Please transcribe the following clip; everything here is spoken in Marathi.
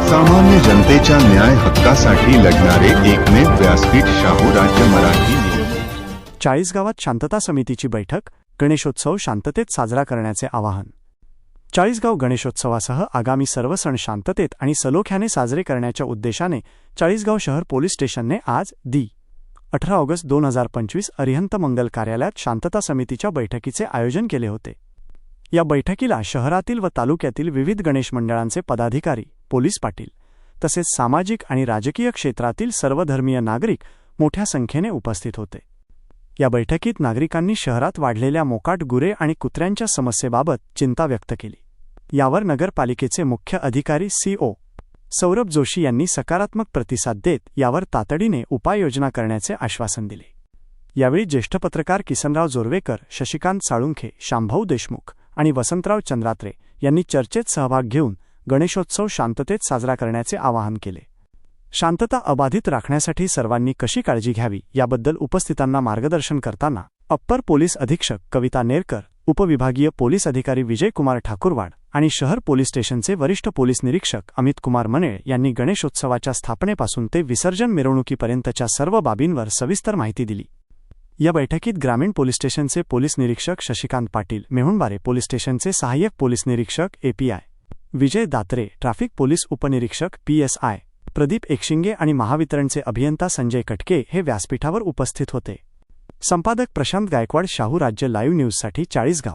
सामान्य जनतेच्या न्याय हक्कासाठी लढणारे एकमेव व्यासपीठ शाहू राज्य मराठी न्यूज। चाळीसगावात शांतता समितीची बैठक, गणेशोत्सव शांततेत साजरा करण्याचे आवाहन। चाळीसगाव गणेशोत्सवासह आगामी सर्व सण शांततेत आणि सलोख्याने साजरे करण्याच्या उद्देशाने चाळीसगाव शहर पोलीस स्टेशनने आज दि. 18 ऑगस्ट 2025 अरिहंत मंगल कार्यालयात शांतता समितीच्या बैठकीचे आयोजन केले होते। या बैठकीला शहरातील व तालुक्यातील विविध गणेश मंडळांचे पदाधिकारी, पोलीस पाटील तसेच सामाजिक आणि राजकीय क्षेत्रातील सर्वधर्मीय नागरिक मोठ्या संख्येने उपस्थित होते। या बैठकीत नागरिकांनी शहरात वाढलेल्या मोकाट गुरे आणि कुत्र्यांच्या समस्येबाबत चिंता व्यक्त केली। यावर नगरपालिकेचे मुख्य अधिकारी CO सौरभ जोशी यांनी सकारात्मक प्रतिसाद देत यावर तातडीने उपाययोजना करण्याचे आश्वासन दिले। यावेळी ज्येष्ठ पत्रकार किसनराव जोरवेकर, शशिकांत साळुंखे, शांभाऊ देशमुख आणि वसंतराव चंद्रात्रे यांनी चर्चेत सहभाग घेऊन गणेशोत्सव शांततेत साजरा करण्याचे आवाहन केले। शांतता अबाधित राखण्यासाठी सर्वांनी कशी काळजी घ्यावी याबद्दल उपस्थितांना मार्गदर्शन करताना अप्पर पोलीस अधीक्षक कविता नेरकर, उपविभागीय पोलीस अधिकारी विजय कुमार ठाकुरवाड आणि शहर पोलीस स्टेशनचे वरिष्ठ पोलीस निरीक्षक अमित कुमार मनेळ यांनी गणेशोत्सवाच्या स्थापनेपासून ते विसर्जन मिरवणुकीपर्यंतच्या सर्व बाबींवर सविस्तर माहिती दिली। या बैठकीत ग्रामीण पोलीस स्टेशनचे पोलीस निरीक्षक शशिकांत पाटील, मेहुणबारे पोलीस स्टेशनचे सहाय्यक पोलीस निरीक्षक API विजय दात्रे, ट्रॅफिक पोलीस उपनिरीक्षक PSI प्रदीप एकशिंगे आणि महावितरणचे अभियंता संजय कटके हे व्यासपीठावर उपस्थित होते। संपादक प्रशांत गायकवाड, शाहू राज्य लाईव्ह न्यूजसाठी चाळीसगाव।